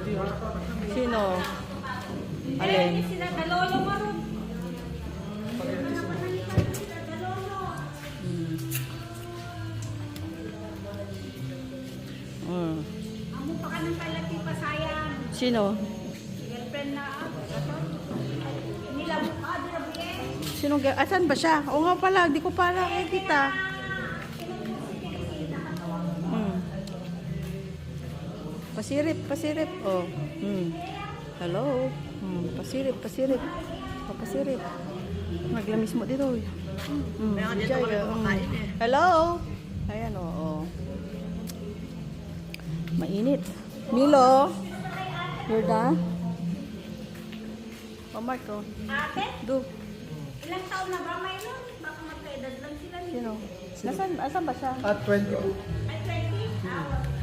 Sino? Alin? Sila dalolo mo rin. Amo pa ka ng palati pa sayang. Sino? Girlfriend na nila mukha din Sino? Asan ba siya? Oo nga pala, di ko pa nakikita. Pasirip, pasirip. Oh. Hello. Pasirip. Oh, pasirip. Naglamis mo dito. Hello. Ayan, oh. Mainit. Milo. You're done? Oh, Marco. Ate, Do. ilang taon na ba mayroon? Baka magkaedad lang sila. Sino? Asan ba siya? At 20 po. Ay, 20?